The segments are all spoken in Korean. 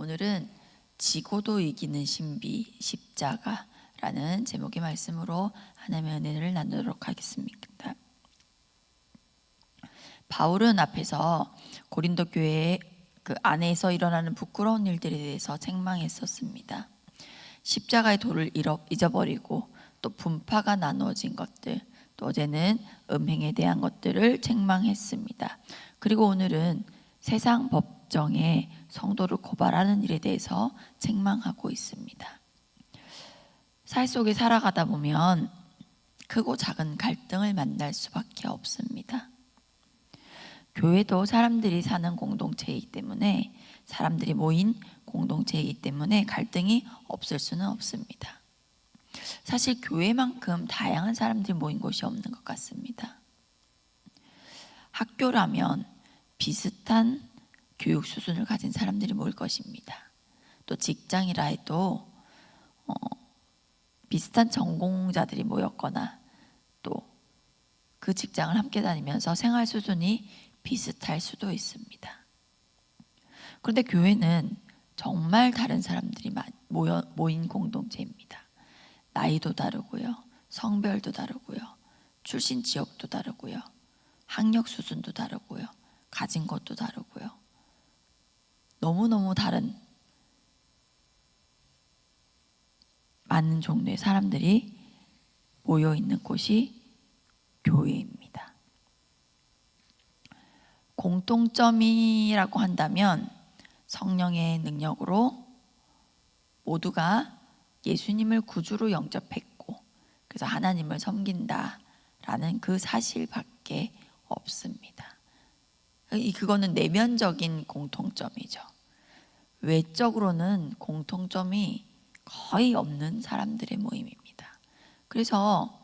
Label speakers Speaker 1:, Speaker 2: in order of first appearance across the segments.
Speaker 1: 오늘은 지고도 이기는 신비 십자가라는 제목의 말씀으로 하나님의 은혜를 나누도록 하겠습니다. 바울은 앞에서 고린도 교회 그 안에서 일어나는 부끄러운 일들에 대해서 책망했었습니다. 십자가의 도를 잊어버리고 또 분파가 나누어진 것들, 또 어제는 음행에 대한 것들을 책망했습니다. 그리고 오늘은 세상 법정에 성도를 고발하는 일에 대해서 책망하고 있습니다. 삶 속에 살아가다 보면 크고 작은 갈등을 만날 수밖에 없습니다. 교회도 사람들이 사는 공동체이기 때문에, 사람들이 모인 공동체이기 때문에 갈등이 없을 수는 없습니다. 사실 교회만큼 다양한 사람들이 모인 곳이 없는 것 같습니다. 학교라면 비슷한 교육 수준을 가진 사람들이 모일 것입니다. 또 직장이라 해도 비슷한 전공자들이 모였거나 또 그 직장을 함께 다니면서 생활 수준이 비슷할 수도 있습니다. 그런데 교회는 정말 다른 사람들이 모인 공동체입니다. 나이도 다르고요, 성별도 다르고요, 출신 지역도 다르고요, 학력 수준도 다르고요, 가진 것도 다르고요, 너무너무 다른 많은 종류의 사람들이 모여 있는 곳이 교회입니다. 공통점이라고 한다면 성령의 능력으로 모두가 예수님을 구주로 영접했고 그래서 하나님을 섬긴다라는 그 사실밖에 없습니다. 그거는 내면적인 공통점이죠. 외적으로는 공통점이 거의 없는 사람들의 모임입니다. 그래서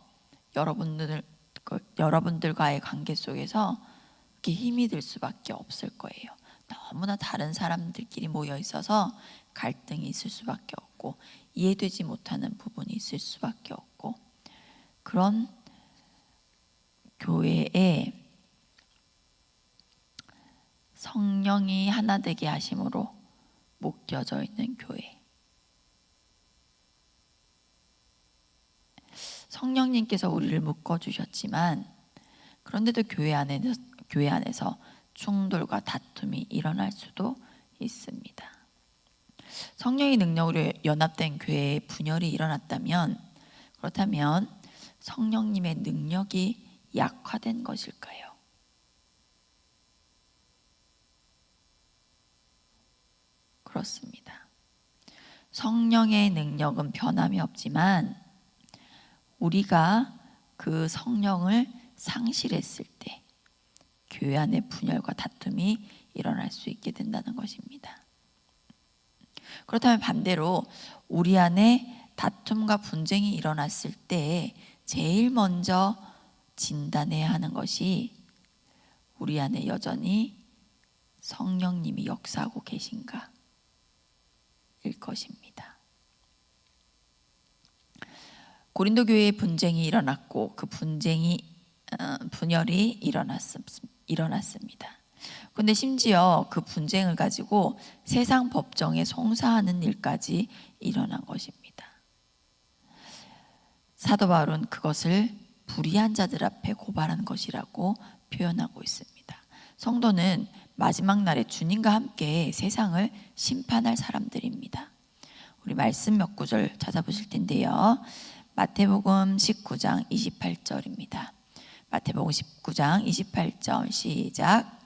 Speaker 1: 여러분들과의 관계 속에서 이렇게 힘이 들 수밖에 없을 거예요. 너무나 다른 사람들끼리 모여 있어서 갈등이 있을 수밖에 없고 이해되지 못하는 부분이 있을 수밖에 없고, 그런 교회에 성령이 하나 되게 하심으로 묶여져 있는 교회. 성령님께서 우리를 묶어주셨지만 그런데도 교회 안에서 충돌과 다툼이 일어날 수도 있습니다. 성령의 능력으로 연합된 교회에 분열이 일어났다면, 그렇다면 성령님의 능력이 약화된 것일까요? 그렇습니다. 성령의 능력은 변함이 없지만 우리가 그 성령을 상실했을 때 교회 안에 분열과 다툼이 일어날 수 있게 된다는 것입니다. 그렇다면 반대로 우리 안에 다툼과 분쟁이 일어났을 때 제일 먼저 진단해야 하는 것이 우리 안에 여전히 성령님이 역사하고 계신가 일 것입니다. 고린도 교회에 분쟁이 일어났고 그 분열이 일어났습니다. 그런데 심지어 그 분쟁을 가지고 세상 법정에 송사하는 일까지 일어난 것입니다. 사도 바울은 그것을 불의한 자들 앞에 고발한 것이라고 표현하고 있습니다. 성도는 마지막 날에 주님과 함께 세상을 심판할 사람들입니다. 우리 말씀 몇 구절 찾아보실 텐데요. 마태복음 19장 28절입니다. 마태복음 19장 28절 시작.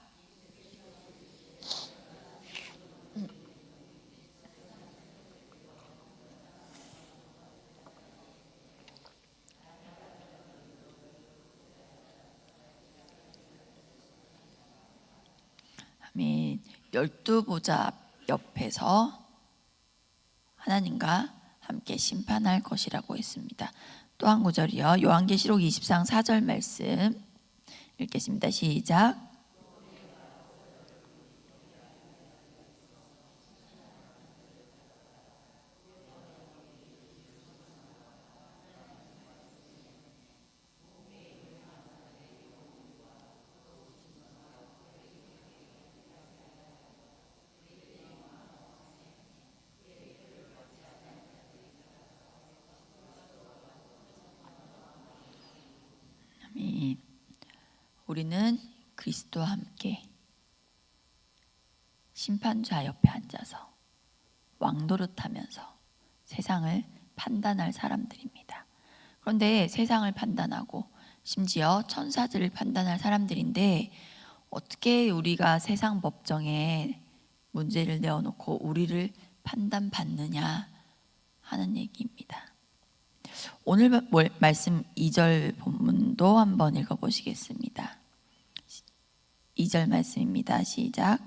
Speaker 1: 아멘. 12보좌 옆에서 하나님과 함께 심판할 것이라고 했습니다. 또 한 구절이요. 요한계시록 20장 4절 말씀 읽겠습니다. 시작. 우리는 그리스도와 함께 심판자 옆에 앉아서 왕노릇하면서 세상을 판단할 사람들입니다. 그런데 세상을 판단하고 심지어 천사들을 판단할 사람들인데 어떻게 우리가 세상 법정에 문제를 내어놓고 우리를 판단받느냐 하는 얘기입니다. 오늘 말씀 2절 본문도 한번 읽어보시겠습니다. 2절 말씀입니다. 시작.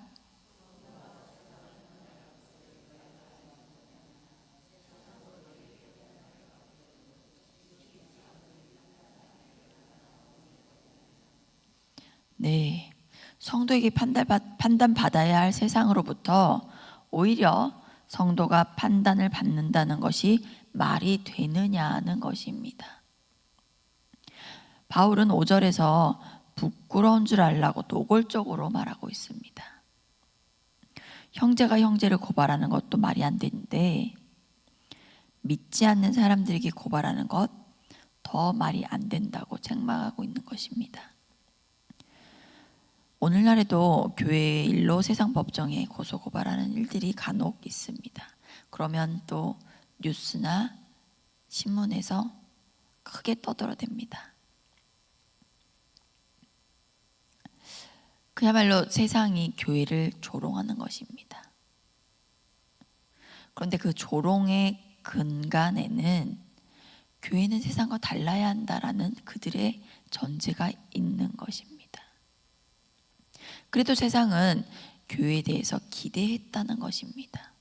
Speaker 1: 네, 성도에게 판단받아야 할 세상으로부터 오히려 성도가 판단을 받는다는 것이 말이 되느냐는 것입니다. 바울은 5절에서 부끄러운 줄 알라고 노골적으로 말하고 있습니다. 형제가 형제를 고발하는 것도 말이 안 되는데 믿지 않는 사람들에게 고발하는 것 더 말이 안 된다고 책망하고 있는 것입니다. 오늘날에도 교회 일로 세상 법정에 고소 고발하는 일들이 간혹 있습니다. 그러면 또 뉴스나 신문에서 크게 떠들어댑니다. 그야말로 세상이 교회를 조롱하는 것입니다. 그런데 그 조롱의 근간에는 교회는 세상과 달라야 한다라는 그들의 전제가 있는 것입니다. 그래도 세상은 교회에 대해서 기대했다는 것입니다.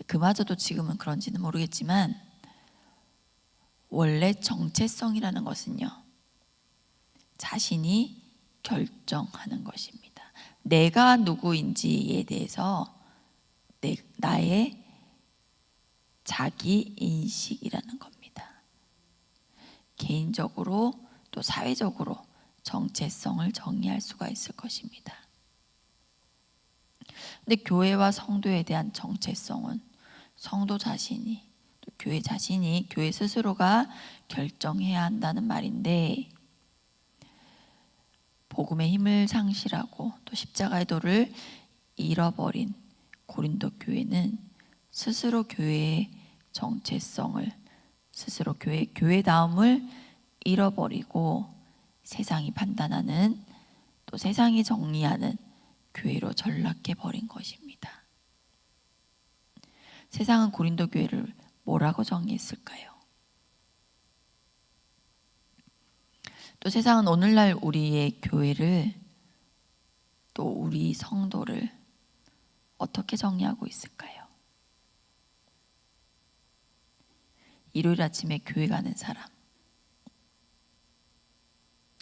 Speaker 1: 그마저도 지금은 그런지는 모르겠지만 원래 정체성이라는 것은요, 자신이 결정하는 것입니다. 내가 누구인지에 대해서 나의 자기 인식이라는 겁니다. 개인적으로 또 사회적으로 정체성을 정의할 수가 있을 것입니다. 근데 교회와 성도에 대한 정체성은 성도 자신이, 또 교회 자신이, 교회 스스로가 결정해야 한다는 말인데, 복음의 힘을 상실하고 또 십자가의 도를 잃어버린 고린도 교회는 스스로 교회의 정체성을, 스스로 교회다움을 잃어버리고 세상이 판단하는, 또 세상이 정리하는 교회로 전락해 버린 것입니다. 세상은 고린도 교회를 뭐라고 정의했을까요? 또 세상은 오늘날 우리의 교회를, 또 우리 성도를 어떻게 정의하고 있을까요? 일요일 아침에 교회 가는 사람,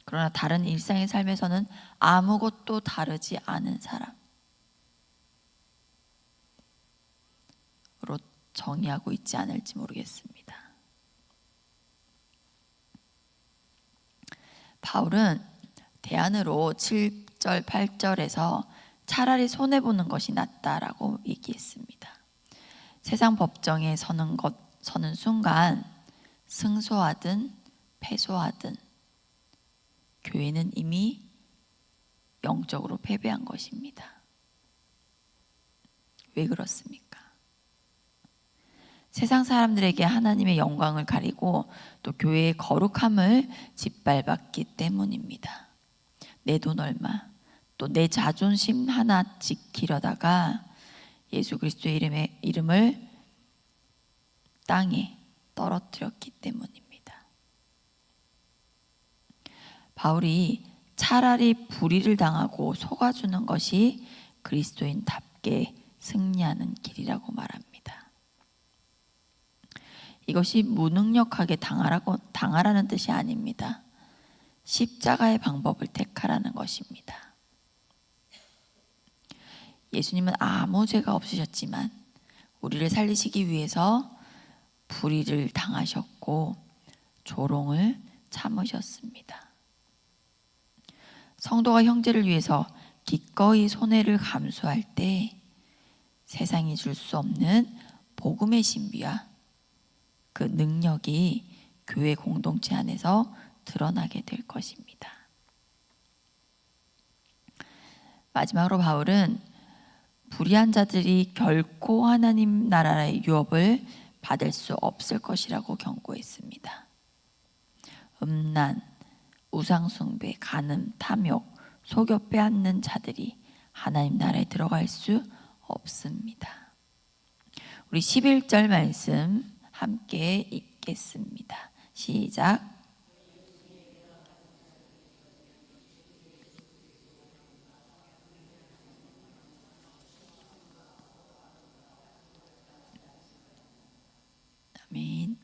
Speaker 1: 그러나 다른 일상의 삶에서는 아무것도 다르지 않은 사람으로 정의하고 있지 않을지 모르겠습니다. 바울은 대안으로 7절, 8절에서 차라리 손해보는 것이 낫다라고 얘기했습니다. 세상 법정에 서는 순간 승소하든 패소하든 교회는 이미 영적으로 패배한 것입니다. 왜 그렇습니까? 세상 사람들에게 하나님의 영광을 가리고 또 교회의 거룩함을 짓밟았기 때문입니다. 내 돈 얼마, 또 내 자존심 하나 지키려다가 예수 그리스도의 이름을 땅에 떨어뜨렸기 때문입니다. 바울이 차라리 불의를 당하고 속아주는 것이 그리스도인답게 승리하는 길이라고 말합니다. 이것이 무능력하게 당하라는 뜻이 아닙니다. 십자가의 방법을 택하라는 것입니다. 예수님은 아무 죄가 없으셨지만 우리를 살리시기 위해서 불의를 당하셨고 조롱을 참으셨습니다. 성도가 형제를 위해서 기꺼이 손해를 감수할 때 세상이 줄 수 없는 복음의 신비와 그 능력이 교회 공동체 안에서 드러나게 될 것입니다. 마지막으로 바울은 불의한 자들이 결코 하나님 나라의 유업을 받을 수 없을 것이라고 경고했습니다. 음란, 우상숭배, 간음, 탐욕, 속여 빼앗는 자들이 하나님 나라에 들어갈 수 없습니다. 우리 11절 말씀 함께 읽겠습니다. 시작. 아멘.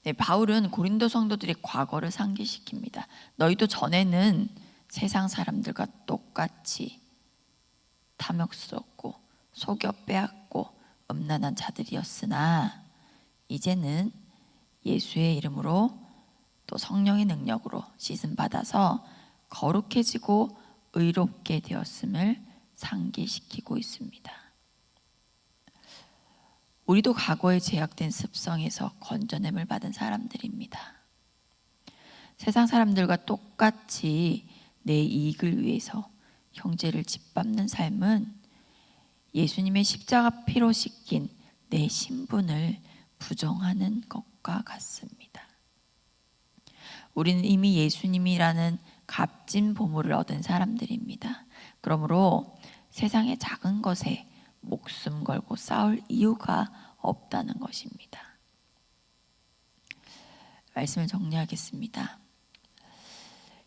Speaker 1: 네, 바울은 고린도 성도들의 과거를 상기시킵니다. 너희도 전에는 세상 사람들과 똑같이 탐욕스럽고 속여 빼앗고 음란한 자들이었으나 이제는 예수의 이름으로 또 성령의 능력으로 씻음 받아서 거룩해지고 의롭게 되었음을 상기시키고 있습니다. 우리도 과거에 제약된 습성에서 건져냄을 받은 사람들입니다. 세상 사람들과 똑같이 내 이익을 위해서 형제를 짓밟는 삶은 예수님의 십자가 피로 씻긴 내 신분을 부정하는 것과 같습니다. 우리는 이미 예수님이라는 값진 보물을 얻은 사람들입니다. 그러므로 세상의 작은 것에 목숨 걸고 싸울 이유가 없다는 것입니다. 말씀을 정리하겠습니다.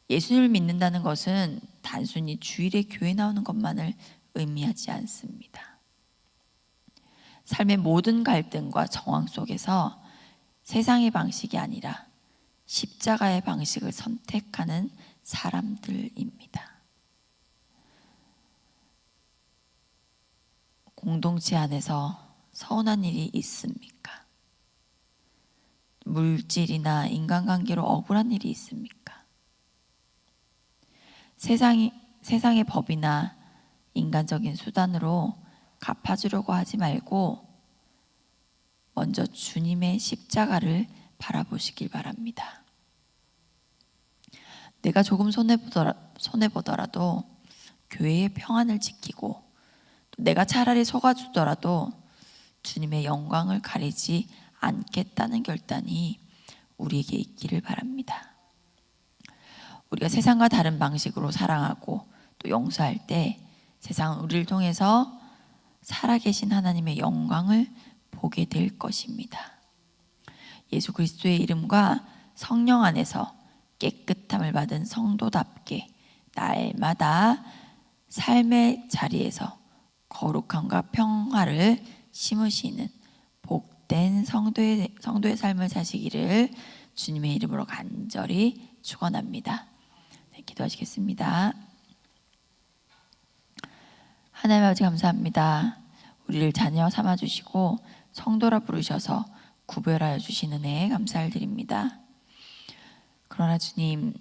Speaker 1: 예수님을 믿는다는 것은 단순히 주일에 교회 나오는 것만을 의미하지 않습니다. 삶의 모든 갈등과 정황 속에서 세상의 방식이 아니라 십자가의 방식을 선택하는 사람들입니다. 공동체 안에서 서운한 일이 있습니까? 물질이나 인간관계로 억울한 일이 있습니까? 세상의 법이나 인간적인 수단으로 갚아주려고 하지 말고 먼저 주님의 십자가를 바라보시길 바랍니다. 내가 조금 손해보더라도 교회의 평안을 지키고 또 내가 차라리 속아주더라도 주님의 영광을 가리지 않겠다는 결단이 우리에게 있기를 바랍니다. 우리가 세상과 다른 방식으로 사랑하고 또 용서할 때 세상은 우리를 통해서 살아계신 하나님의 영광을 보게 될 것입니다. 예수 그리스도의 이름과 성령 안에서 깨끗함을 받은 성도답게 날마다 삶의 자리에서 거룩함과 평화를 심으시는 복된 성도의 삶을 사시기를 주님의 이름으로 간절히 축원합니다. 네, 기도하시겠습니다. 하나님 아버지 감사합니다. 우리를 자녀 삼아주시고 성도라 부르셔서 구별하여 주신 은혜에 감사를 드립니다. 그러나 주님,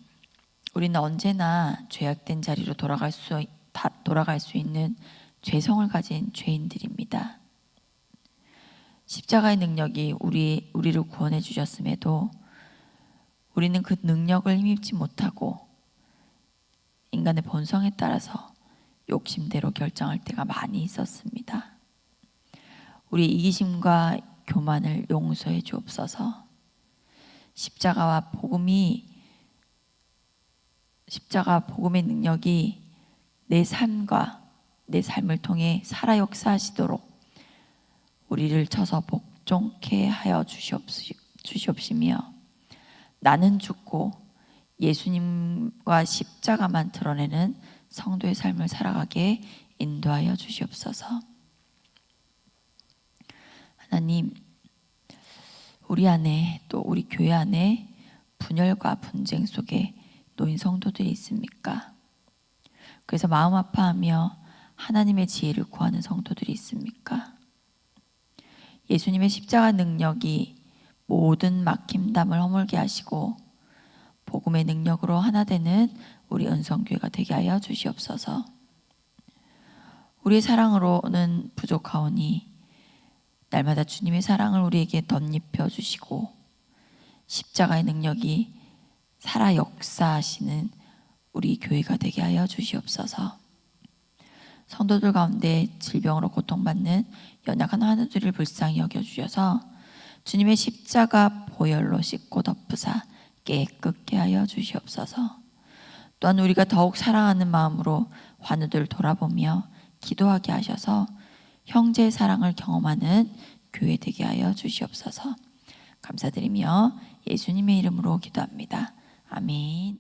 Speaker 1: 우리는 언제나 죄악된 자리로 돌아갈 수 있는 죄성을 가진 죄인들입니다. 십자가의 능력이 우리를 구원해 주셨음에도 우리는 그 능력을 힘입지 못하고 인간의 본성에 따라서 욕심대로 결정할 때가 많이 있었습니다. 우리 이기심과 교만을 용서해 주옵소서. 십자가 복음의 능력이 내 삶을 통해 살아 역사하시도록 우리를 쳐서 복종케 하여 주시옵시며 나는 죽고 예수님과 십자가만 드러내는 성도의 삶을 살아가게 인도하여 주시옵소서. 하나님, 우리 안에 또 우리 교회 안에 분열과 분쟁 속에 놓인 성도들이 있습니까? 그래서 마음 아파하며 하나님의 지혜를 구하는 성도들이 있습니까? 예수님의 십자가 능력이 모든 막힘담을 허물게 하시고 복음의 능력으로 하나 되는 우리 은성교회가 되게 하여 주시옵소서. 우리의 사랑으로는 부족하오니 날마다 주님의 사랑을 우리에게 덧입혀 주시고 십자가의 능력이 살아 역사하시는 우리 교회가 되게 하여 주시옵소서. 성도들 가운데 질병으로 고통받는 연약한 환우들을 불쌍히 여겨주셔서 주님의 십자가 보혈로 씻고 덮으사 깨끗게 하여 주시옵소서. 또한 우리가 더욱 사랑하는 마음으로 환우들 돌아보며 기도하게 하셔서 형제의 사랑을 경험하는 교회 되게 하여 주시옵소서. 감사드리며 예수님의 이름으로 기도합니다. 아멘.